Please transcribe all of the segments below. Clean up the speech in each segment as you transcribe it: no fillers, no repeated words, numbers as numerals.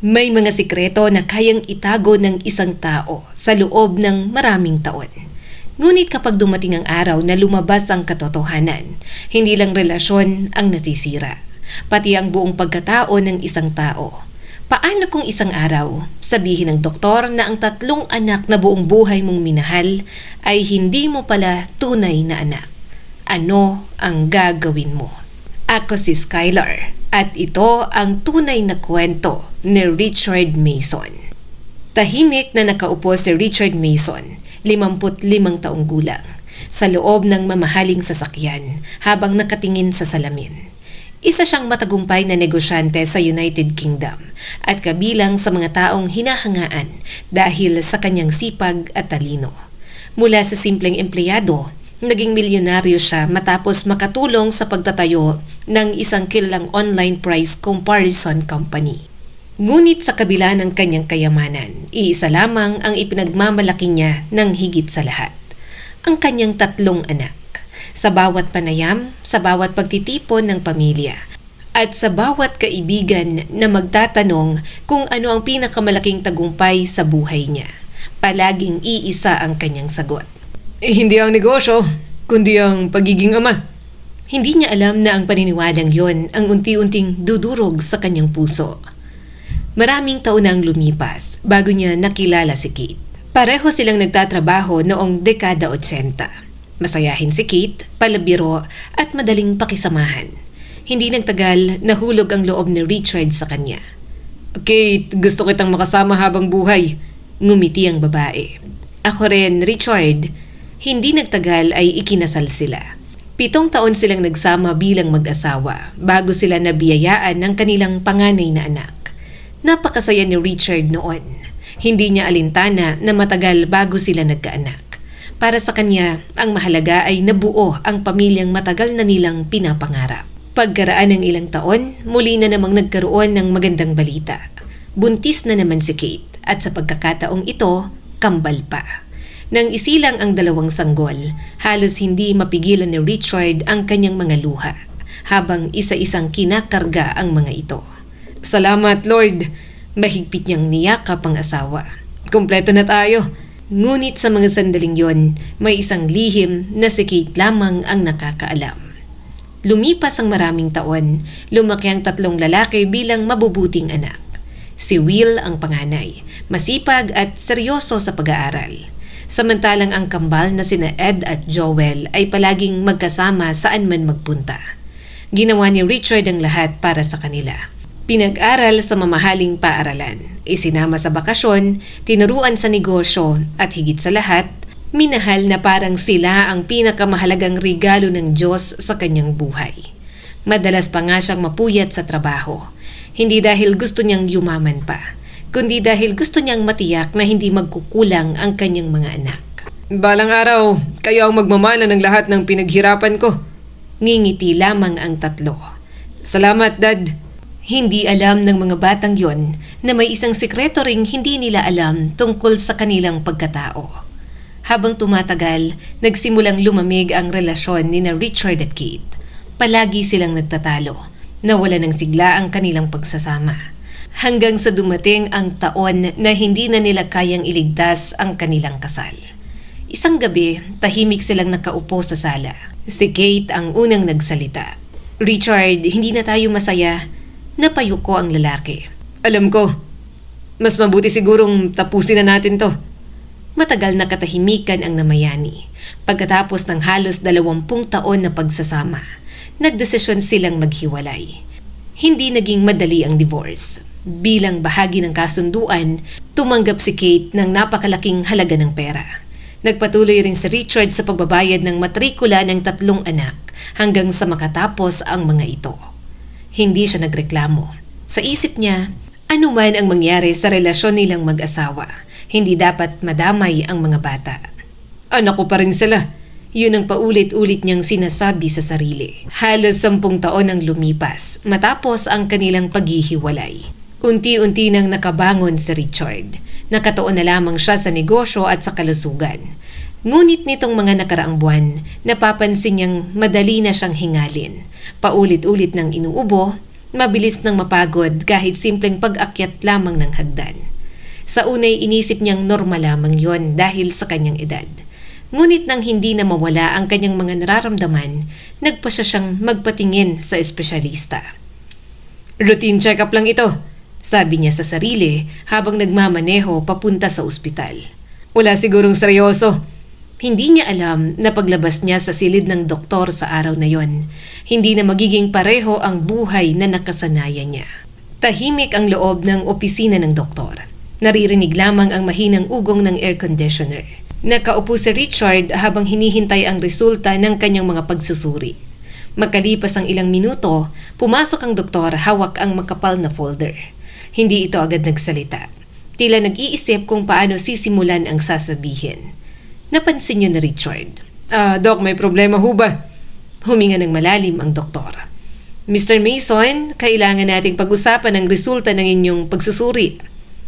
May mga sikreto na kayang itago ng isang tao sa loob ng maraming taon. Ngunit kapag dumating ang araw na lumabas ang katotohanan, hindi lang relasyon ang nasisira, pati ang buong pagkatao ng isang tao. Paano kung isang araw, sabihin ng doktor na ang 3 anak na buong buhay mong minahal ay hindi mo pala tunay na anak? Ano ang gagawin mo? Ako si Skylar at ito ang tunay na kwento ni Richard Mason. Tahimik na nakaupo si Richard Mason, 55 taong gulang, sa loob ng mamahaling sasakyan habang nakatingin sa salamin. Isa siyang matagumpay na negosyante sa United Kingdom at kabilang sa mga taong hinahangaan dahil sa kanyang sipag at talino. Mula sa simpleng empleyado, naging milyonaryo siya matapos makatulong sa pagtatayo ng isang kilalang online price comparison company. Ngunit sa kabila ng kanyang kayamanan, iisa lamang ang ipinagmamalaki niya ng higit sa lahat: ang kanyang 3 anak. Sa bawat panayam, sa bawat pagtitipon ng pamilya, at sa bawat kaibigan na magtatanong kung ano ang pinakamalaking tagumpay sa buhay niya, palaging iisa ang kanyang sagot: hindi ang negosyo, kundi ang pagiging ama. Hindi niya alam na ang paniniwalang yon ang unti-unting dudurog sa kanyang puso. Maraming taon na ang lumipas bago niya nakilala si Kate. Pareho silang nagtatrabaho noong dekada 80. Masayahin si Kate, palabiro at madaling pakisamahan. Hindi nagtagal, nahulog ang loob ni Richard sa kanya. Kate, gusto kitang makasama habang buhay. Ngumiti ang babae. Ako rin, Richard. Hindi nagtagal ay ikinasal sila. 7 taon silang nagsama bilang mag-asawa bago sila nabiyayaan ng kanilang panganay na anak. Napakasaya ni Richard noon. Hindi niya alintana na matagal bago sila nagkaanak. Para sa kanya, ang mahalaga ay nabuo ang pamilyang matagal na nilang pinapangarap. Pagkaraan ng ilang taon, muli na namang nagkaroon ng magandang balita. Buntis na naman si Kate at sa pagkakataong ito, kambal pa. Nang isilang ang 2 sanggol, halos hindi mapigilan ni Richard ang kanyang mga luha, habang isa-isang kinakarga ang mga ito. Salamat, Lord! Mahigpit niyang niyakap ang asawa. Kumpleto na tayo! Ngunit sa mga sandaling yon, may isang lihim na si Kate lamang ang nakakaalam. Lumipas ang maraming taon, lumaki ang 3 lalaki bilang mabubuting anak. Si Will ang panganay, masipag at seryoso sa pag-aaral. Samantalang ang kambal na sina Ed at Joel ay palaging magkasama saan man magpunta. Ginawa ni Richard ang lahat para sa kanila. Pinag-aral sa mamahaling paaralan, isinama sa bakasyon, tinuruan sa negosyo at higit sa lahat, minahal na parang sila ang pinakamahalagang regalo ng Diyos sa kanyang buhay. Madalas pa nga siyang mapuyat sa trabaho, hindi dahil gusto niyang yumaman pa, kundi dahil gusto niyang matiyak na hindi magkukulang ang kanyang mga anak. Balang araw, kayo ang magmamana ng lahat ng pinaghirapan ko. Ngingiti lamang ang 3. Salamat, Dad. Hindi alam ng mga batang yon na may isang sikreto ring hindi nila alam tungkol sa kanilang pagkatao. Habang tumatagal, nagsimulang lumamig ang relasyon ni Richard at Kate. Palagi silang nagtatalo. Nawala ng sigla ang kanilang pagsasama. Hanggang sa dumating ang taon na hindi na nila kayang iligtas ang kanilang kasal. Isang gabi, tahimik silang nakaupo sa sala. Si Kate ang unang nagsalita. Richard, hindi na tayo masaya. Napayuko ang lalaki. Alam ko, mas mabuti sigurong tapusin na natin to. Matagal na katahimikan ang namayani. Pagkatapos ng halos 20 taon na pagsasama, nagdesisyon silang maghiwalay. Hindi naging madali ang divorce. Bilang bahagi ng kasunduan, tumanggap si Kate ng napakalaking halaga ng pera. Nagpatuloy rin si Richard sa pagbabayad ng matrikula ng 3 anak hanggang sa makatapos ang mga ito. Hindi siya nagreklamo. Sa isip niya, anuman ang mangyari sa relasyon nilang mag-asawa, hindi dapat madamay ang mga bata. Anak ko pa rin sila. Yun ang paulit-ulit niyang sinasabi sa sarili. Halos 10 taon ang lumipas matapos ang kanilang paghihiwalay. Unti-unti nang nakabangon si Richard. Nakatuon na lamang siya sa negosyo at sa kalusugan. Ngunit nitong mga nakaraang buwan, napapansin niyang madali na siyang hingalin. Paulit-ulit nang inuubo, Mabilis nang mapagod kahit simpleng pag-akyat lamang ng hagdan. Sa unay inisip niyang normal lamang yon dahil sa kanyang edad. Ngunit nang hindi na mawala ang kanyang mga nararamdaman, nagpasya siyang magpatingin sa espesyalista. "Routine check-up lang ito," sabi niya sa sarili habang nagmamaneho papunta sa ospital. Wala sigurong seryoso. Hindi niya alam na paglabas niya sa silid ng doktor sa araw na yon, hindi na magiging pareho ang buhay na nakasanayan niya. Tahimik ang loob ng opisina ng doktor. Naririnig lamang ang mahinang ugong ng air conditioner. Nakaupo si Richard habang hinihintay ang resulta ng kanyang mga pagsusuri. Magkalipas ang ilang minuto, pumasok ang doktor hawak ang makapal na folder. Hindi ito agad nagsalita. Tila nag-iisip kung paano sisimulan ang sasabihin. Napansin niyo na Richard. Doc, may problema ho ba?" Huminga ng malalim ang doktor. "Mr. Mason, kailangan nating pag-usapan ang resulta ng inyong pagsusuri."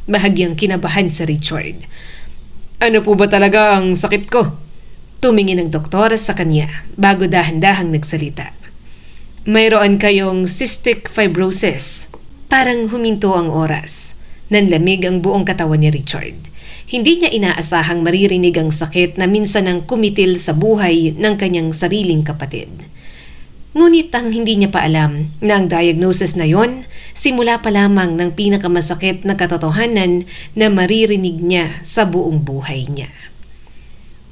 Bahagyang kinabahan sa Richard. "Ano po ba talaga ang sakit ko?" Tumingin ang doktor sa kanya bago dahan-dahang nagsalita. "Mayroon kayong cystic fibrosis." Parang huminto ang oras. Nanlamig ang buong katawan ni Richard. Hindi niya inaasahang maririnig ang sakit na minsan ang kumitil sa buhay ng kanyang sariling kapatid. Ngunit ang hindi niya pa alam na ang diagnosis na yon, simula pa lamang ng pinakamasakit na katotohanan na maririnig niya sa buong buhay niya.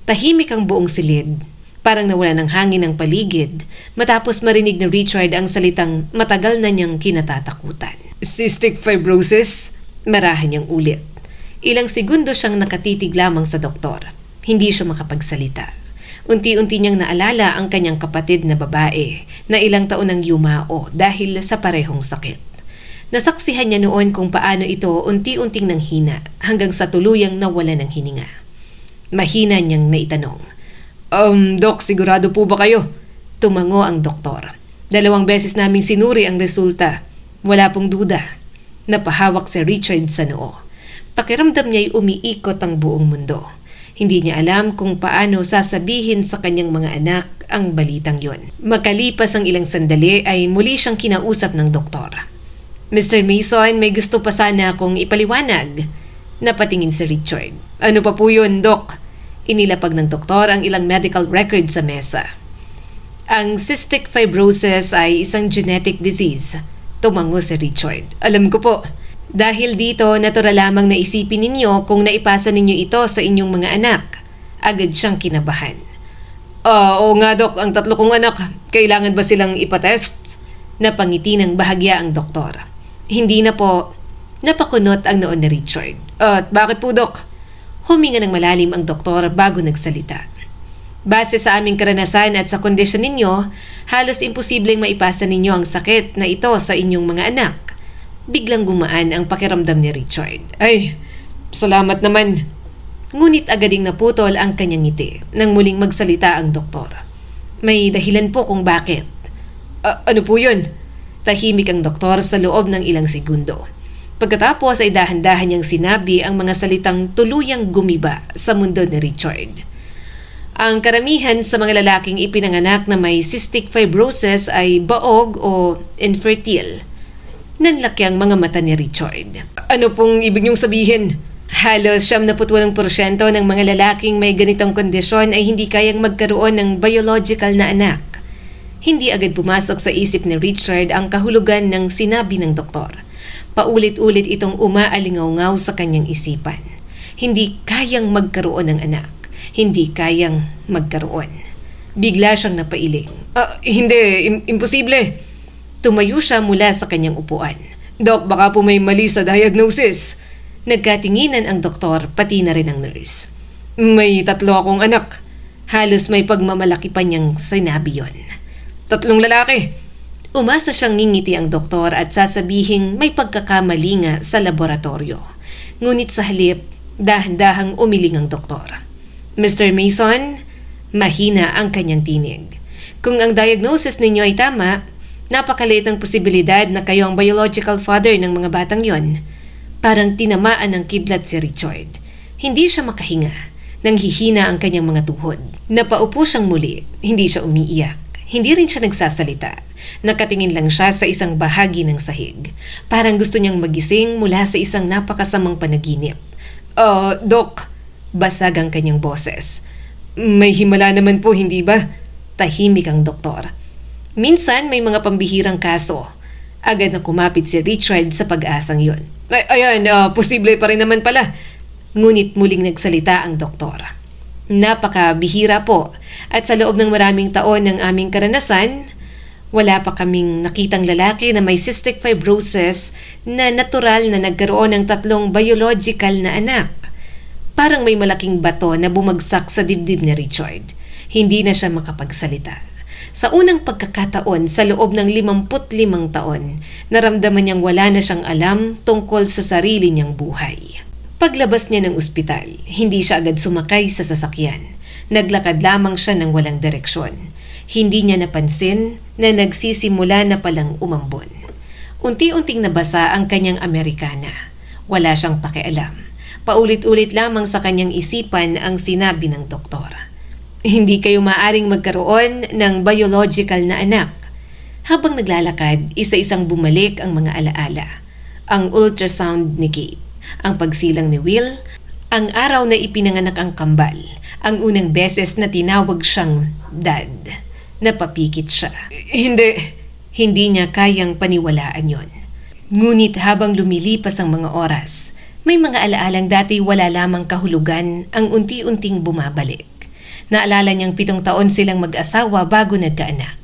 Tahimik ang buong silid, parang nawala ng hangin ang paligid matapos marinig ni Richard ang salitang matagal na niyang kinatatakutan. "Cystic fibrosis?" Marahan niyang ulit. Ilang segundo siyang nakatitig lamang sa doktor. Hindi siya makapagsalita. Unti-unti niyang naalala ang kanyang kapatid na babae na ilang taon nang yumao dahil sa parehong sakit. Nasaksihan niya noon kung paano ito unti-unting nanghina hanggang sa tuluyang nawala ng hininga. Mahina niyang naitanong. Doc, sigurado po ba kayo?" Tumango ang doktor. "2 beses naming sinuri ang resulta. Wala pong duda." Napahawak si Richard sa noo. Pakiramdam niya'y umiikot ang buong mundo. Hindi niya alam kung paano sasabihin sa kanyang mga anak ang balitang yon. Makalipas ang ilang sandali ay muli siyang kinausap ng doktor. "Mr. Mason, may gusto pa sana akong ipaliwanag." Napatingin si Richard. "Ano pa po yun, Doc?" Inilapag ng doktor ang ilang medical record sa mesa. "Ang cystic fibrosis ay isang genetic disease." Tumango si Richard. "Alam ko po. Dahil dito, natural lamang na isipin ninyo kung naipasa ninyo ito sa inyong mga anak." Agad siyang kinabahan. Oo nga, Dok. Ang 3 kong anak, kailangan ba silang ipatest?" Napangiti ng bahagya ang doktor. "Hindi na po." Napakunot ang noon ni Richard. "At bakit po, Dok?" Huminga ng malalim ang doktor bago nagsalita. "Base sa aming karanasan at sa kondisyon ninyo, halos imposibleng maipasa ninyo ang sakit na ito sa inyong mga anak." Biglang gumaan ang pakiramdam ni Richard. "Ay, salamat naman." Ngunit agading naputol ang kanyang ngiti nang muling magsalita ang doktor. "May dahilan po kung bakit." Ano po yun?" Tahimik ang doktor sa loob ng ilang segundo. Pagkatapos ay dahan-dahan niyang sinabi ang mga salitang tuluyang gumiba sa mundo ni Richard. "Ang karamihan sa mga lalaking ipinanganak na may cystic fibrosis ay baog o infertile." Nanlaki ang mga mata ni Richard. "Ano pong ibig niyong sabihin?" "Halos 78% ng mga lalaking may ganitong kondisyon ay hindi kayang magkaroon ng biological na anak." Hindi agad pumasok sa isip ni Richard ang kahulugan ng sinabi ng doktor. Paulit-ulit itong umaalingaw-ngaw sa kanyang isipan. Hindi kayang magkaroon ng anak. Hindi kayang magkaroon. Bigla siyang napailing. Hindi, imposible." Tumayo siya mula sa kanyang upuan. "Doc, baka po may mali sa diagnosis." Nagkatinginan ang doktor pati na rin ang nurse. "May 3 akong anak." Halos may pagmamalaki pa niyang sinabi yon. 3 lalaki." Umasa siyang ngingiti ang doktor at sasabihing may pagkakamali nga sa laboratorio. Ngunit sa halip, dahan-dahang umiling ang doktor. "Mr. Mason," mahina ang kanyang tinig. "Kung ang diagnosis ninyo ay tama, napakaliit ang posibilidad na kayo ang biological father ng mga batang yon." Parang tinamaan ng kidlat si Richard. Hindi siya makahinga. Nanghihina ang kanyang mga tuhod. Napaupo siyang muli. Hindi siya umiiyak. Hindi rin siya nagsasalita. Nakatingin lang siya sa isang bahagi ng sahig. Parang gusto niyang magising mula sa isang napakasamang panaginip. Dok, basag ang kanyang boses. May himala naman po, hindi ba? Tahimik ang doktor. Minsan may mga pambihirang kaso. Agad na kumapit si Richard sa pag-asang yun. Posible pa rin naman pala. Ngunit muling nagsalita ang doktor. Napakabihira po at sa loob ng maraming taon ng aming karanasan, wala pa kaming nakitang lalaki na may cystic fibrosis na natural na nagkaroon ng 3 biological na anak. Parang may malaking bato na bumagsak sa dibdib ni Richard. Hindi na siya makapagsalita. Sa unang pagkakataon sa loob ng 55 taon, naramdaman niyang wala na siyang alam tungkol sa sarili niyang buhay. Paglabas niya ng ospital, hindi siya agad sumakay sa sasakyan. Naglakad lamang siya ng walang direksyon. Hindi niya napansin na nagsisimula na palang umambon. Unti-unting nabasa ang kanyang Amerikana. Wala siyang pakialam. Paulit-ulit lamang sa kanyang isipan ang sinabi ng doktor. Hindi kayo maaring magkaroon ng biological na anak. Habang naglalakad, isa-isang bumalik ang mga alaala. Ang ultrasound ni Kate, ang pagsilang ni Will, ang araw na ipinanganak ang kambal, ang unang beses na tinawag siyang dad. Napapikit siya. Hindi niya kayang paniwalaan yon. Ngunit habang lumilipas ang mga oras, may mga alaalang dati wala lamang kahulugan ang unti-unting bumabalik. Naalala niyang 7 taon silang mag-asawa bago nagkaanak.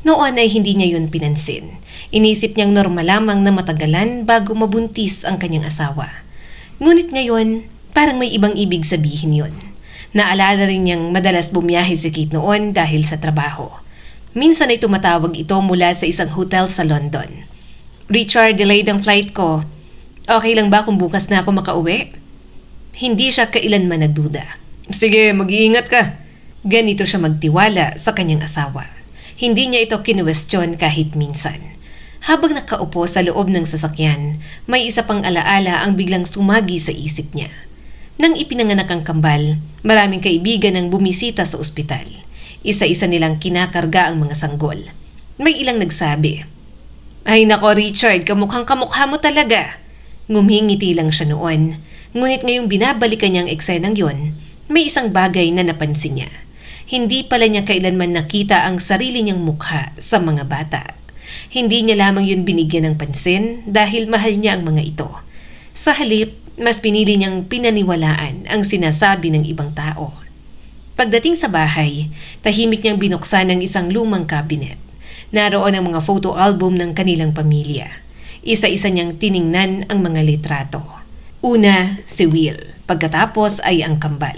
Noon ay hindi niya yun pinansin. Inisip niyang normal lamang na matagalan bago mabuntis ang kanyang asawa. Ngunit ngayon, parang may ibang ibig sabihin yun. Naalala rin niyang madalas bumiyahe si Kate noon dahil sa trabaho. Minsan ay tumatawag ito mula sa isang hotel sa London. Richard, delayed ang flight ko. Okay lang ba kung bukas na ako makauwi? Hindi siya kailanman nagduda. Sige, mag-iingat ka. Ganito siya magtiwala sa kanyang asawa. Hindi niya ito kinuwestiyon kahit minsan. Habang nakaupo sa loob ng sasakyan, may isa pang alaala ang biglang sumagi sa isip niya. Nang ipinanganak ang kambal, maraming kaibigan ang bumisita sa ospital. Isa-isa nilang kinakarga ang mga sanggol. May ilang nagsabi, "Ay nako Richard, kamukhang-kamukha mo talaga." Ngumingiti lang siya noon, ngunit ngayong binabalikan niyang eksenang yon, may isang bagay na napansin niya. Hindi pala niya kailanman nakita ang sarili niyang mukha sa mga bata. Hindi niya lamang yun binigyan ng pansin dahil mahal niya ang mga ito. Sa halip, mas pinili niyang pinaniwalaan ang sinasabi ng ibang tao. Pagdating sa bahay, tahimik niyang binuksan ang isang lumang kabinet. Naroon ang mga photo album ng kanilang pamilya. Isa-isa niyang tiningnan ang mga litrato. Una, si Will. Pagkatapos ay ang kambal.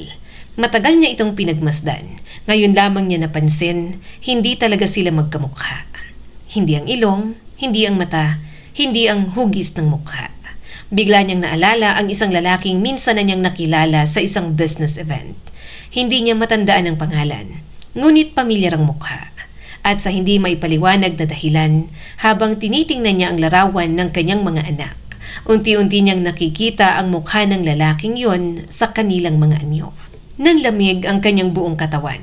Matagal niya itong pinagmasdan. Ngayon lamang niya napansin, hindi talaga sila magkamukha. Hindi ang ilong, hindi ang mata, hindi ang hugis ng mukha. Bigla niyang naalala ang isang lalaking minsan na niyang nakilala sa isang business event. Hindi niya matandaan ang pangalan, ngunit pamilyar ang mukha. At sa hindi maipaliwanag na dahilan, habang tinitingnan niya ang larawan ng kanyang mga anak, unti-unti niyang nakikita ang mukha ng lalaking yon sa kanilang mga anyo. Nanlamig ang kanyang buong katawan.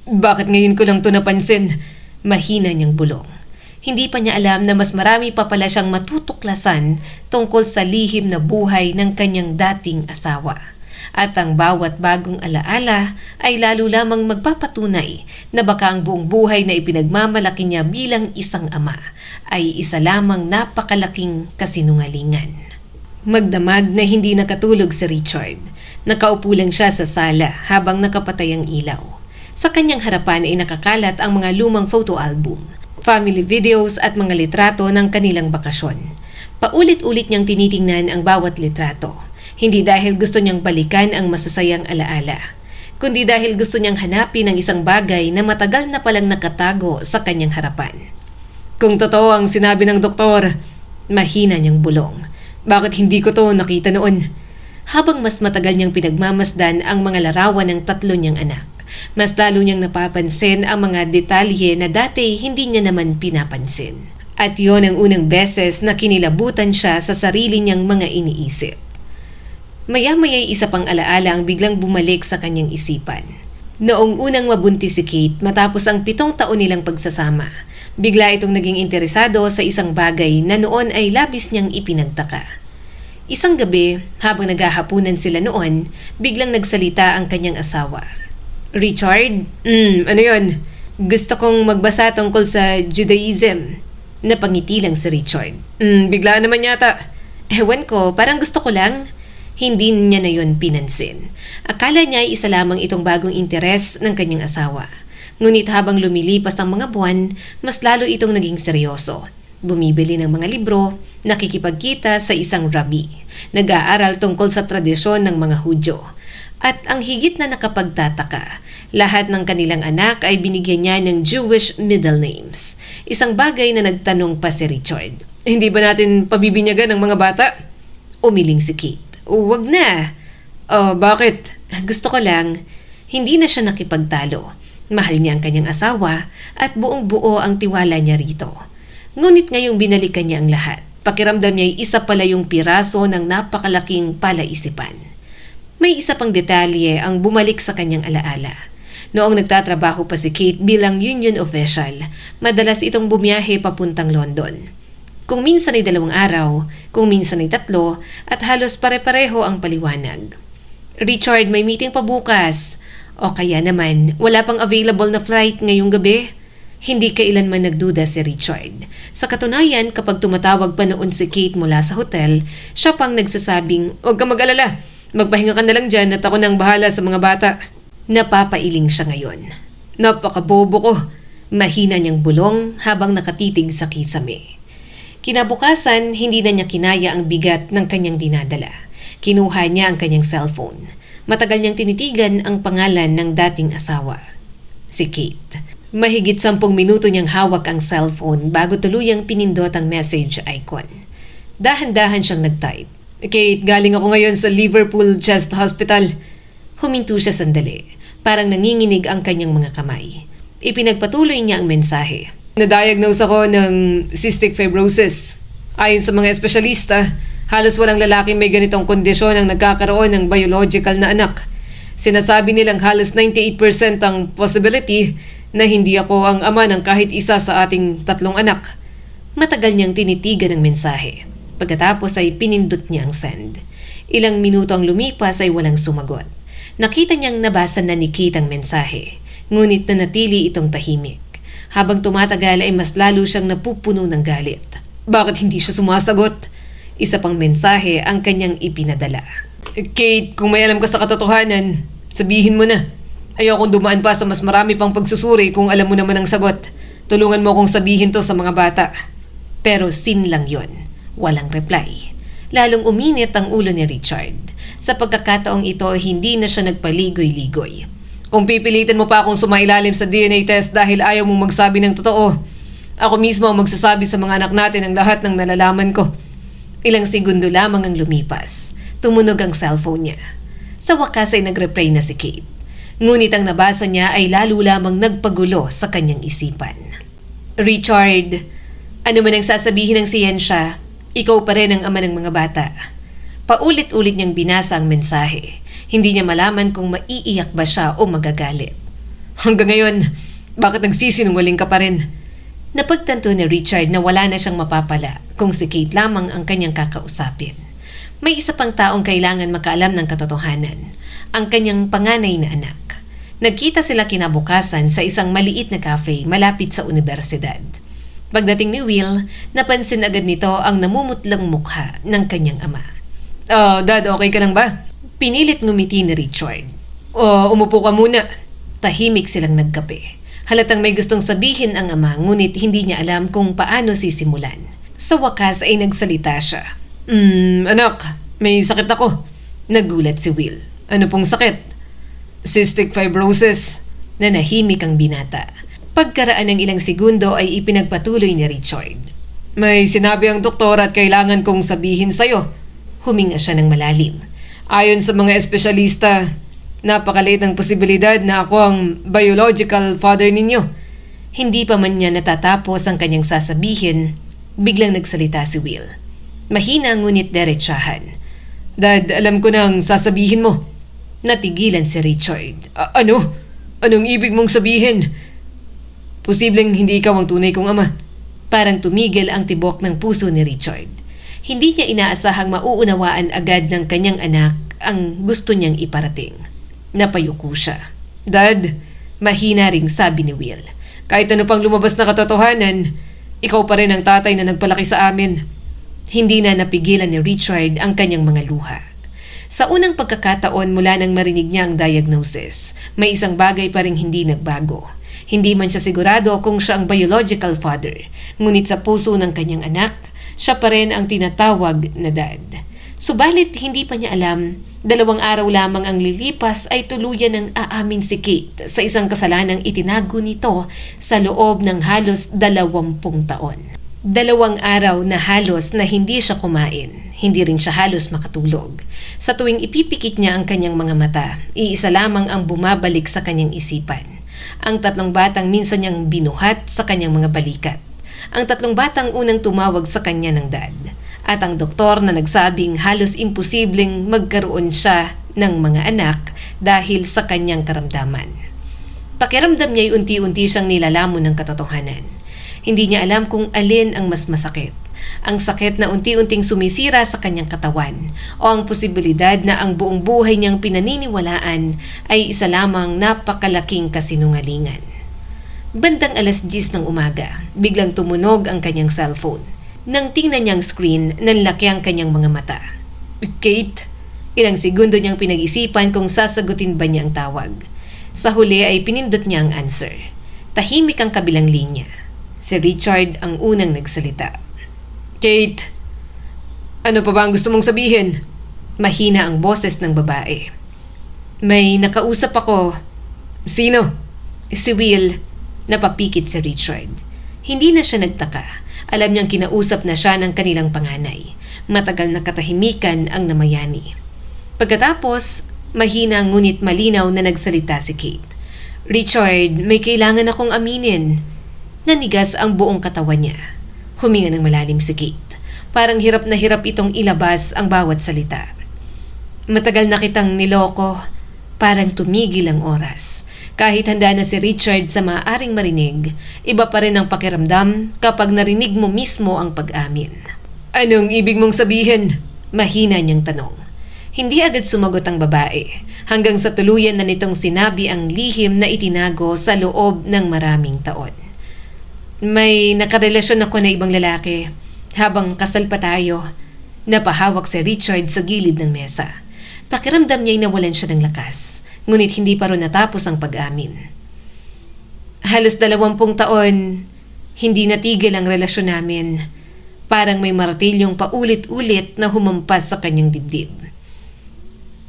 Bakit ngayon ko lang to napansin? Mahina niyang bulong. Hindi pa niya alam na mas marami pa pala siyang matutuklasan tungkol sa lihim na buhay ng kanyang dating asawa. At ang bawat bagong alaala ay lalo lamang magpapatunay na baka ang buong buhay na ipinagmamalaki niya bilang isang ama ay isa lamang napakalaking kasinungalingan. Magdamag na hindi nakatulog si Richard. Nakaupo lang siya sa sala habang nakapatay ang ilaw. Sa kanyang harapan ay nakakalat ang mga lumang photo album, family videos at mga litrato ng kanilang bakasyon. Paulit-ulit niyang tinitingnan ang bawat litrato. Hindi dahil gusto niyang balikan ang masasayang alaala, kundi dahil gusto niyang hanapin ang isang bagay na matagal na palang nakatago sa kanyang harapan. Kung totoo ang sinabi ng doktor, mahina niyang bulong. Bakit hindi ko to nakita noon? Habang mas matagal niyang pinagmamasdan ang mga larawan ng 3 niyang anak, mas lalo niyang napapansin ang mga detalye na dati hindi niya naman pinapansin. At yon ang unang beses na kinilabutan siya sa sarili niyang mga iniisip. Maya-maya'y isa pang alaala ang biglang bumalik sa kanyang isipan. Noong unang mabuntis si Kate matapos ang 7 taon nilang pagsasama, bigla itong naging interesado sa isang bagay na noon ay labis niyang ipinagtaka. Isang gabi, habang naghahapunan sila noon, biglang nagsalita ang kanyang asawa. Richard, ano yun? Gusto kong magbasa tungkol sa Judaism. Napangiti lang si Richard. Bigla naman yata. Ewan ko, parang gusto ko lang. Hindi niya na yun pinansin. Akala niya ay isa lamang itong bagong interes ng kanyang asawa. Ngunit habang lumilipas ang mga buwan, mas lalo itong naging seryoso. Bumibili ng mga libro, nakikipagkita sa isang rabbi, nag-aaral tungkol sa tradisyon ng mga Hudyo. At ang higit na nakapagtataka, lahat ng kanilang anak ay binigyan niya ng Jewish middle names. Isang bagay na nagtanong pa si Richard. Hindi ba natin pabibinyagan ng mga bata? Umiling si Kate. Wag na. Bakit? Gusto ko lang. Hindi na siya nakipagtalo. Mahal niya ang kanyang asawa at buong buo ang tiwala niya rito. Ngunit ngayong binalikan niya ang lahat, pakiramdam niya ay isa pala yung piraso ng napakalaking palaisipan. May isa pang detalye ang bumalik sa kanyang alaala. Noong nagtatrabaho pa si Kate bilang union official, madalas itong bumiyahe papuntang London. Kung minsan ay 2 araw, kung minsan ay 3, at halos pare-pareho ang paliwanag. Richard, may meeting pa bukas. O kaya naman, wala pang available na flight ngayong gabi. Hindi kailanman nagduda si Richard. Sa katunayan, kapag tumatawag pa noon si Kate mula sa hotel, siya pang nagsasabing, "Huwag ka mag-alala, magpahinga ka na lang dyan at ako nang bahala sa mga bata." Napapailing siya ngayon. Napakabobo ko. Mahina niyang bulong habang nakatitig sa kisame. Kinabukasan, hindi na niya kinaya ang bigat ng kanyang dinadala. Kinuha niya ang kanyang cellphone. Matagal niyang tinitigan ang pangalan ng dating asawa, si Kate. Mahigit 10 minuto niyang hawak ang cellphone bago tuluyang pinindot ang message icon. Dahan-dahan siyang nag-type. Kate, galing ako ngayon sa Liverpool Chest Hospital. Huminto siya sandali, parang nanginginig ang kanyang mga kamay. Ipinagpatuloy niya ang mensahe. Na-diagnose ako ng cystic fibrosis. Ayon sa mga espesyalista, halos walang lalaking may ganitong kondisyon ang nagkakaroon ng biological na anak. Sinasabi nilang halos 98% ang possibility na hindi ako ang ama ng kahit isa sa ating 3 anak. Matagal niyang tinitigan ang mensahe. Pagkatapos ay pinindot niya ang send. Ilang minuto ang lumipas ay walang sumagot. Nakita niyang nabasa na ni Kate ang mensahe, ngunit nanatili itong tahimik. Habang tumatagal ay mas lalo siyang napupuno ng galit. Bakit hindi siya sumasagot? Isa pang mensahe ang kanyang ipinadala. Kate, kung may alam ka sa katotohanan, sabihin mo na. Ayokong dumaan pa sa mas marami pang pagsusuri kung alam mo naman ang sagot. Tulungan mo akong sabihin to sa mga bata. Pero sin lang yon. Walang reply. Lalong uminit ang ulo ni Richard. Sa pagkakataong ito, hindi na siya nagpaligoy-ligoy. Kung pipilitin mo pa akong sumailalim sa DNA test dahil ayaw mong magsabi ng totoo, ako mismo ang magsasabi sa mga anak natin ang lahat ng nalalaman ko. Ilang segundo lamang ang lumipas. Tumunog ang cellphone niya. Sa wakas ay nag-reply na si Kate. Ngunit ang nabasa niya ay lalo lamang nagpagulo sa kanyang isipan. Richard, ano man ang sasabihin ng siyensya, ikaw pa rin ang ama ng mga bata. Paulit-ulit niyang binasa ang mensahe. Hindi niya malaman kung maiiyak ba siya o magagalit. Hanggang ngayon, bakit nagsisinungaling ka pa rin? Napagtanto ni Richard na wala na siyang mapapala kung si Kate lamang ang kanyang kakausapin. May isa pang taong kailangan makaalam ng katotohanan, ang kanyang panganay na anak. Nagkita sila kinabukasan sa isang maliit na cafe malapit sa universidad. Pagdating ni Will, napansin agad nito ang namumutlang mukha ng kanyang ama. Dad, okay ka lang ba? Pinilit ngumiti ni Richard. Umupo ka muna. Tahimik silang nagkape. Halatang may gustong sabihin ang ama ngunit hindi niya alam kung paano sisimulan. Sa wakas ay nagsalita siya. Anak, may sakit ako. Nagulat si Will. Ano pong sakit? Cystic fibrosis. Nanahimik ang binata. Pagkaraan ng ilang segundo ay ipinagpatuloy ni Richard. May sinabi ang doktor at kailangan kong sabihin sa'yo. Huminga siya ng malalim. Ayon sa mga espesyalista, napakaliit ng posibilidad na ako ang biological father ninyo. Hindi pa man niya natatapos ang kanyang sasabihin, biglang nagsalita si Will. Mahina ngunit derechahan. Dad, alam ko na ang sasabihin mo. Natigilan si Richard. Ano? Anong ibig mong sabihin? Posibleng hindi ikaw ang tunay kong ama. Parang tumigil ang tibok ng puso ni Richard. Hindi niya inaasahang mauunawaan agad ng kanyang anak ang gusto niyang iparating. Napayuko siya. Dad, Mahina ring sabi ni Will. kahit ano pang lumabas na katotohanan, ikaw pa rin ang tatay na nagpalaki sa amin. Hindi na napigilan ni Richard ang kanyang mga luha. Sa unang pagkakataon mula nang marinig niya ang diagnosis, may isang bagay pa ring hindi nagbago. Hindi man siya sigurado kung siya ang biological father, ngunit sa puso ng kanyang anak, siya pa rin ang tinatawag na dad. Subalit hindi pa niya alam, 2 araw lamang ang lilipas ay tuluyan ng aamin si Kate sa isang kasalanang itinago nito sa loob ng halos 20 taon. 2 araw na halos na hindi siya kumain, hindi rin siya halos makatulog. Sa tuwing ipipikit niya ang kanyang mga mata, iisa lamang ang bumabalik sa kanyang isipan. Ang 3 batang minsan niyang binuhat sa kanyang mga balikat. Ang 3 batang unang tumawag sa kanya ng dad. At ang doktor na nagsabing halos imposibleng magkaroon siya ng mga anak dahil sa kanyang karamdaman. Pakiramdam niya ay unti-unti siyang nilalamon ng katotohanan. Hindi niya alam kung alin ang mas masakit. Ang sakit na unti-unting sumisira sa kanyang katawan o ang posibilidad na ang buong buhay niyang pinaniniwalaan ay isa lamang napakalaking kasinungalingan. Bandang 10:00 ng umaga, biglang tumunog ang kanyang cellphone. Nang tingnan niyang screen, nanlaki ang kanyang mga mata. Kate? Ilang segundo niyang pinag-isipan kung sasagutin ba niya ang tawag. Sa huli ay pinindot niya ang answer. Tahimik ang kabilang linya. Si Richard ang unang nagsalita. Kate, ano pa ba ang gusto mong sabihin? Mahina ang boses ng babae. May nakausap ako. Sino? Si Will. Napapikit si Richard. Hindi na siya nagtaka. Alam niyang kinausap na siya ng kanilang panganay. Matagal na katahimikan ang namayani. Pagkatapos, mahina ngunit malinaw na nagsalita si Kate. Richard, may kailangan akong aminin. Nanigas ang buong katawan niya. Huminga ng malalim si Kate. Parang hirap na hirap itong ilabas ang bawat salita. Matagal na kitang niloko. Parang tumigil ang oras. Kahit handa na si Richard sa maaaring marinig, iba pa rin ang pakiramdam kapag narinig mo mismo ang pag-amin. Anong ibig mong sabihin? Mahina niyang tanong. Hindi agad sumagot ang babae, hanggang sa tuluyan na nitong sinabi ang lihim na itinago sa loob ng maraming taon. May nakarelasyon ako na ibang lalaki. Habang kasal pa tayo, napahawak si Richard sa gilid ng mesa. Pakiramdam niya'y nawalan siya ng lakas. Ngunit hindi pa rin natapos ang pag-amin. Halos 20 taon, hindi natigil ang relasyon namin. Parang may martilyong paulit-ulit na humampas sa kanyang dibdib.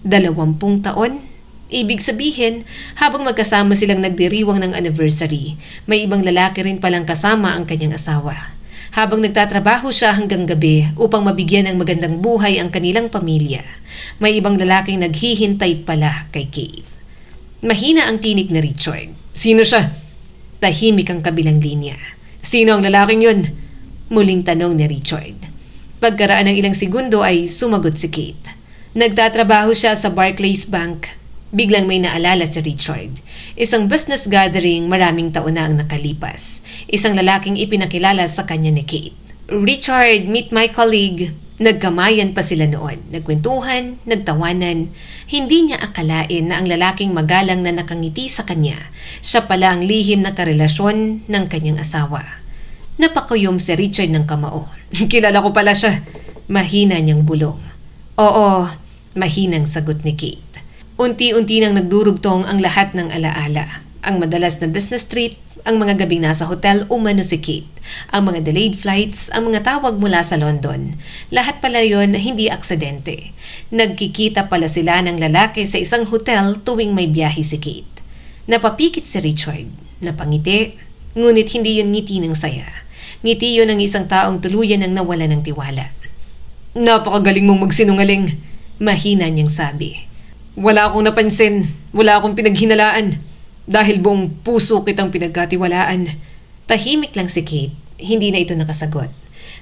20 taon? Ibig sabihin, habang magkasama silang nagdiriwang ng anniversary, may ibang lalaki rin palang kasama ang kanyang asawa. Habang nagtatrabaho siya hanggang gabi upang mabigyan ng magandang buhay ang kanilang pamilya, may ibang lalaking naghihintay pala kay Keith. Mahina ang tinig ni Richard. Sino siya? Tahimik ang kabilang linya. Sino ang lalaking yun? Muling tanong ni Richard. Pagkaraan ng ilang segundo ay sumagot si Kate. Nagtatrabaho siya sa Barclays Bank. Biglang may naalala si Richard. Isang business gathering maraming taon na ang nakalipas. Isang lalaking ipinakilala sa kanya ni Kate. Richard, meet my colleague. Nagkamayan pa sila noon. Nagkwentuhan, nagtawanan. Hindi niya akalain na ang lalaking magalang na nakangiti sa kanya, siya pala ang lihim na karelasyon ng kanyang asawa. Napakuyom si Richard ng kamao. Kilala ko pala siya. Mahina niyang bulong. Oo, mahinang sagot ni Kate. Unti-unti nang nagdurugtong ang lahat ng alaala. Ang madalas na business trip, ang mga gabing nasa hotel umano si Kate, ang mga delayed flights, ang mga tawag mula sa London. Lahat pala yon hindi aksidente. Nagkikita pala sila ng lalaki sa isang hotel tuwing may biyahe si Kate. Napapikit si Richard, napangiti, ngunit hindi yon ngiti ng saya. Ngiti yon ng isang taong tuluyan ng nawala ng tiwala. Napakagaling mong magsinungaling. Mahina niyang sabi. Wala akong napansin, wala akong pinaghinalaan. Dahil buong puso kitang pinagkatiwalaan. Tahimik lang si Kate, hindi na ito nakasagot.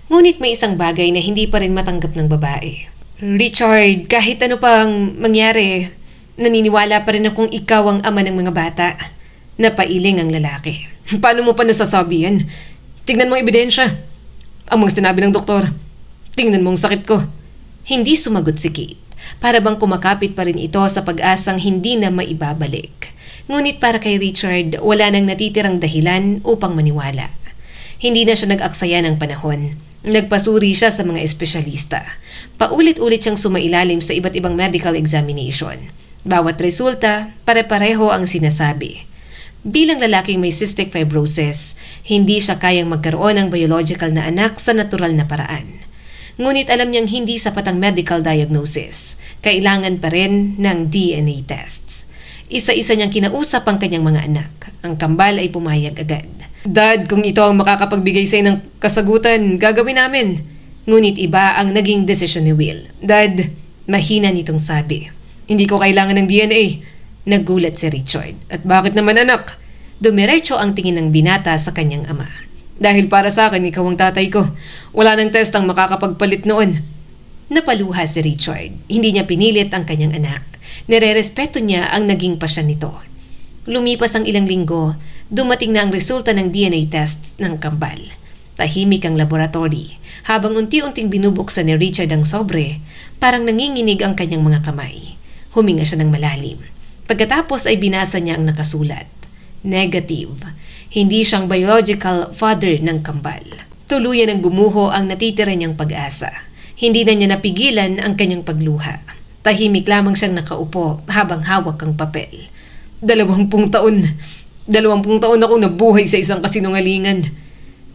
Ngunit may isang bagay na hindi pa rin matanggap ng babae. Richard, kahit ano pang mangyari, Naniniwala pa rin akong ikaw ang ama ng mga bata. Napailing ang lalaki. Paano mo pa nasasabi yan? Tingnan mo ang ebidensya. Ang mga sinabi ng doktor. Tingnan mo ang sakit ko. Hindi sumagot si Kate. Para bang kumakapit pa rin ito sa pag-asang hindi na maibabalik. Ngunit para kay Richard, wala nang natitirang dahilan upang maniwala. Hindi na siya nag-aksaya ng panahon. Nagpasuri siya sa mga espesyalista. Paulit-ulit siyang sumailalim sa iba't ibang medical examination. Bawat resulta, pare-pareho ang sinasabi. Bilang lalaking may cystic fibrosis, hindi siya kayang magkaroon ng biological na anak sa natural na paraan. Ngunit alam niyang hindi sapat ang medical diagnosis. Kailangan pa rin ng DNA tests. Isa-isa niyang kinausap ang kanyang mga anak. Ang kambal ay pumayag agad. Dad, kung ito ang makakapagbigay sa'yo ng kasagutan, gagawin namin. Ngunit iba ang naging desisyon ni Will. Dad, Mahina nitong sabi. hindi ko kailangan ng DNA. Nagulat si Richard. At bakit naman anak? Dumiretso ang tingin ng binata sa kanyang ama. Dahil para sa akin, ikaw ang tatay ko. Wala nang test ang makakapagpalit noon. Napaluha si Richard. Hindi niya pinilit ang kanyang anak. Nire-respeto niya ang naging pasya nito. Lumipas ang ilang linggo, dumating na ang resulta ng DNA test ng kambal. Tahimik ang laboratory. Habang unti-unting binubuksan ni Richard ang sobre, parang nanginginig ang kanyang mga kamay. Huminga siya ng malalim. Pagkatapos ay binasa niya ang nakasulat. Negative. Hindi siyang biological father ng kambal. Tuluyan ang gumuho ang natitira niyang pag-asa. Hindi na niya napigilan ang kanyang pagluha. Tahimik lamang siyang nakaupo habang hawak ang papel. 20 taon. 20 taon akong nabuhay sa isang kasinungalingan.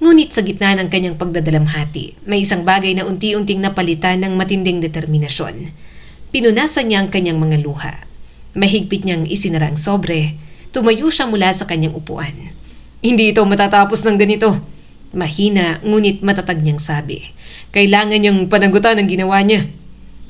Ngunit sa gitna ng kanyang pagdadalamhati, may isang bagay na unti-unting napalitan ng matinding determinasyon. Pinunasan niya ang kanyang mga luha. Mahigpit niyang isinara ang sobre. Tumayo siya mula sa kanyang upuan. Hindi ito matatapos ng ganito. Mahina ngunit matatag niyang sabi. Kailangan niyang panagutan ang ginawa niya.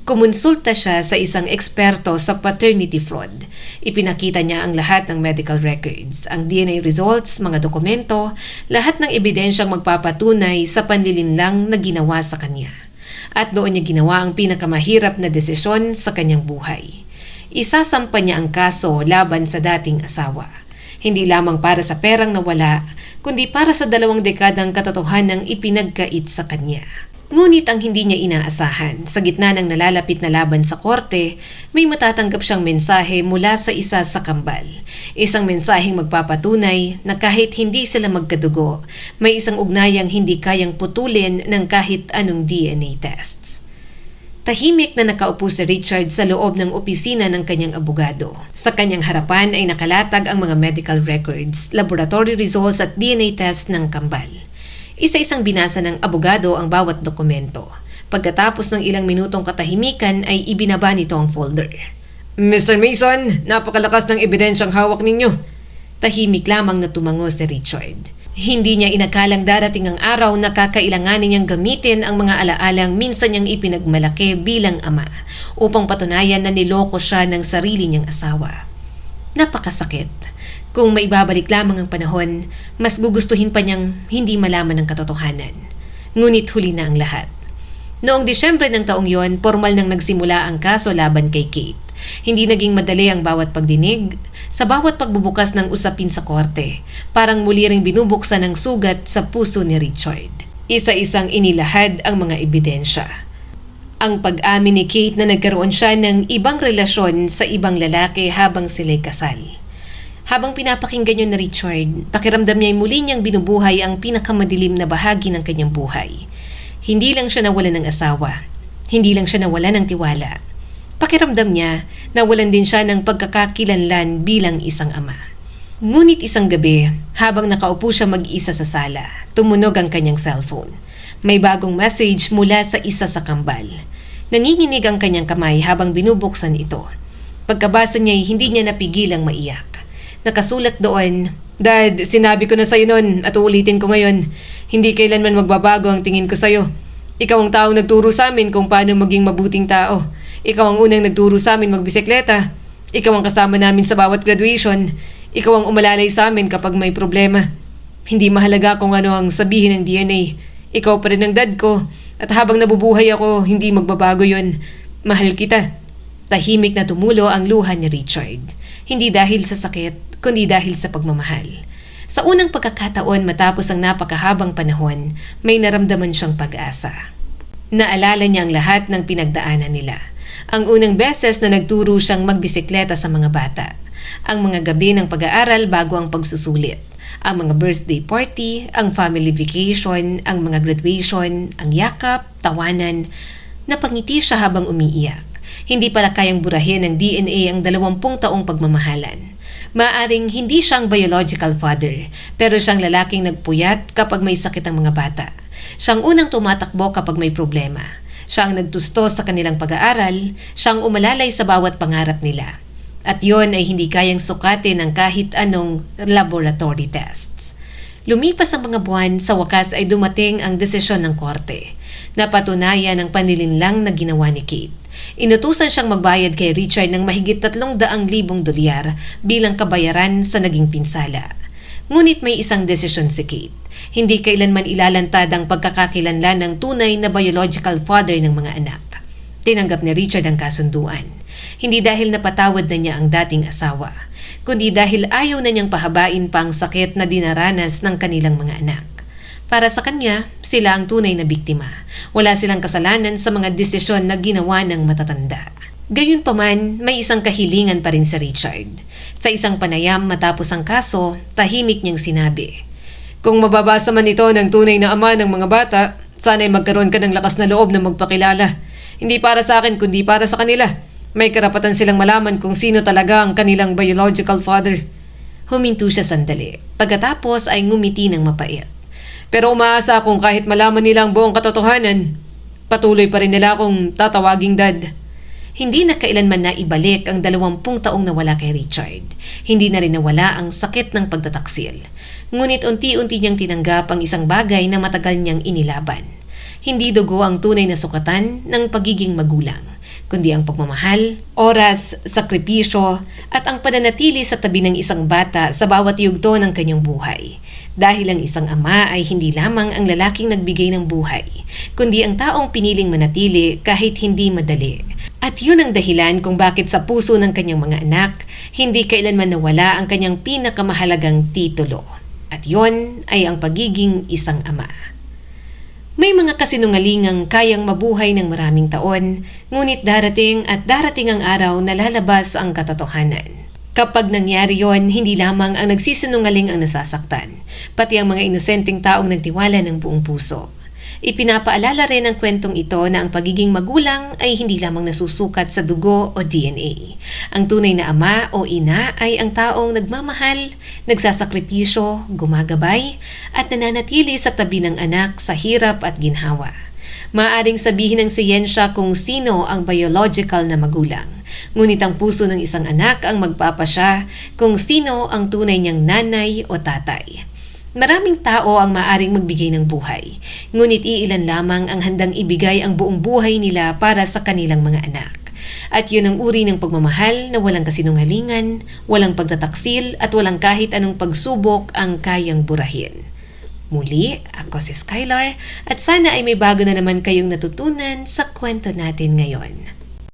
Kumonsulta siya sa isang eksperto sa paternity fraud. Ipinakita niya ang lahat ng medical records, ang DNA results, mga dokumento, lahat ng ebidensyang magpapatunay sa panlilinlang na ginawa sa kanya. At doon niya ginawa ang pinakamahirap na desisyon sa kanyang buhay. Isasampa niya ang kaso laban sa dating asawa. Hindi lamang para sa perang nawala, kundi para sa 2 dekadang katotohanang ipinagkait sa kanya. Ngunit ang hindi niya inaasahan, sa gitna ng nalalapit na laban sa korte, may matatanggap siyang mensahe mula sa isa sa kambal. Isang mensaheng magpapatunay na kahit hindi sila magkadugo, may isang ugnayang hindi kayang putulin ng kahit anong DNA tests. Tahimik na nakaupo si Richard sa loob ng opisina ng kanyang abogado. Sa kanyang harapan ay nakalatag ang mga medical records, laboratory results at DNA test ng kambal. Isa-isang binasa ng abogado ang bawat dokumento. Pagkatapos ng ilang minutong katahimikan ay ibinaba nito ang folder. Mr. Mason, napakalakas ng ebidensyang hawak ninyo. Tahimik lamang na tumango si Richard. Hindi niya inakalang darating ang araw na kakailanganin niyang gamitin ang mga alaalang minsan niyang ipinagmalaki bilang ama upang patunayan na niloko siya ng sarili niyang asawa. Napakasakit. Kung maibabalik lamang ang panahon, mas gugustuhin pa niyang hindi malaman ang katotohanan. Ngunit huli na ang lahat. Noong Disyembre ng taong yon, formal nang nagsimula ang kaso laban kay Kate. Hindi naging madali ang bawat pagdinig. Sa bawat pagbubukas ng usapin sa korte, parang muli ring binubuksan ang sugat sa puso ni Richard. Isa-isang inilahad ang mga ebidensya. Ang pag-amin ni Kate na nagkaroon siya ng ibang relasyon sa ibang lalaki habang sila'y kasal. Habang pinapakinggan niyo na Richard, pakiramdam niya ay muli niyang binubuhay ang pinakamadilim na bahagi ng kanyang buhay. Hindi lang siya nawalan ng asawa. Hindi lang siya nawalan ng tiwala. Pakiramdam niya, nawalan din siya ng pagkakakilanlan bilang isang ama. Ngunit isang gabi, habang nakaupo siya mag-isa sa sala, tumunog ang kanyang cellphone. May bagong message mula sa isa sa kambal. Nanginginig ang kanyang kamay habang binubuksan ito. Pagkabasa niya ay hindi niya napigilang maiyak. Nakasulat doon, Dad, sinabi ko na sa'yo noon at uulitin ko ngayon. Hindi kailanman magbabago ang tingin ko sa'yo. Ikaw ang taong nagturo sa amin kung paano maging mabuting tao. Ikaw ang unang nagturo sa amin magbisikleta. Ikaw ang kasama namin sa bawat graduation. Ikaw ang umalalay sa amin kapag may problema. Hindi mahalaga kung ano ang sabihin ng DNA. Ikaw pa rin ang dad ko. At habang nabubuhay ako, hindi magbabago yon. Mahal kita. Tahimik na tumulo ang luha ni Richard. Hindi dahil sa sakit, kundi dahil sa pagmamahal. Sa unang pagkakataon matapos ang napakahabang panahon, may naramdaman siyang pag-asa. Naalala niya ang lahat ng pinagdaanan nila. Ang unang beses na nagturo siyang magbisikleta sa mga bata. Ang mga gabi ng pag-aaral bago ang pagsusulit. Ang mga birthday party, ang family vacation, ang mga graduation, ang yakap, tawanan. Napangiti siya habang umiiyak. Hindi pala kayang burahin ng DNA ang 20 taong pagmamahalan. Maaring hindi siyang biological father, pero siyang lalaking nagpuyat kapag may sakit ang mga bata. Siyang unang tumatakbo kapag may problema. Siya ang nagtusto sa kanilang pag-aaral, siyang umalalay sa bawat pangarap nila. At yon ay hindi kayang sukatin ng kahit anong laboratory tests. Lumipas ang mga buwan, sa wakas ay dumating ang desisyon ng korte. Napatunayan ang panlilinlang na ginawa ni Kate. Inutusan siyang magbayad kay Richard ng mahigit 300,000 dolyar bilang kabayaran sa naging pinsala. Ngunit may isang desisyon si Kate. Hindi kailanman ilalantad ang pagkakakilanlan ng tunay na biological father ng mga anak. Tinanggap ni Richard ang kasunduan. Hindi dahil napatawad na niya ang dating asawa, kundi dahil ayaw na niyang pahabain pa ang sakit na dinaranas ng kanilang mga anak. Para sa kanya, sila ang tunay na biktima. Wala silang kasalanan sa mga desisyon na ginawa ng matatanda. Gayunpaman, may isang kahilingan pa rin si Richard. Sa isang panayam matapos ang kaso, tahimik niyang sinabi, Kung mababasa man ito ng tunay na ama ng mga bata, sana'y magkaroon ka ng lakas na loob na magpakilala. Hindi para sa akin kundi para sa kanila. May karapatan silang malaman kung sino talaga ang kanilang biological father. Huminto siya sandali. Pagkatapos ay ngumiti ng mapait. Pero umaasa akong kahit malaman nila ang buong katotohanan, patuloy pa rin nila akong tatawaging dad. Hindi na kailanman na ibalik ang 20 taong nawala kay Richard. Hindi na rin nawala ang sakit ng pagtataksil. Ngunit unti-unti niyang tinanggap ang isang bagay na matagal niyang inilaban. Hindi dugo ang tunay na sukatan ng pagiging magulang, kundi ang pagmamahal, oras, sakripisyo, at ang pananatili sa tabi ng isang bata sa bawat yugto ng kanyang buhay. Dahil ang isang ama ay hindi lamang ang lalaking nagbigay ng buhay, kundi ang taong piniling manatili kahit hindi madali. At yun ang dahilan kung bakit sa puso ng kanyang mga anak, hindi kailanman nawala ang kanyang pinakamahalagang titulo. At yun ay ang pagiging isang ama. May mga kasinungalingang kayang mabuhay ng maraming taon, ngunit darating ang araw na lalabas ang katotohanan. Kapag nangyari yon, hindi lamang ang nagsisinungaling ang nasasaktan, pati ang mga inosenteng taong nagtiwala ng buong puso. Ipinapaalala rin ang kwentong ito na ang pagiging magulang ay hindi lamang nasusukat sa dugo o DNA. Ang tunay na ama o ina ay ang taong nagmamahal, nagsasakripisyo, gumagabay, at nananatili sa tabi ng anak sa hirap at ginhawa. Maaaring sabihin ng siyensya kung sino ang biological na magulang. Ngunit ang puso ng isang anak ang magpapasya kung sino ang tunay niyang nanay o tatay. Maraming tao ang maaring magbigay ng buhay, ngunit iilan lamang ang handang ibigay ang buong buhay nila para sa kanilang mga anak. At yun ang uri ng pagmamahal na walang kasinungalingan, walang pagtataksil at walang kahit anong pagsubok ang kayang burahin. Muli, ako si Skylar at sana ay may bago na naman kayong natutunan sa kwento natin ngayon.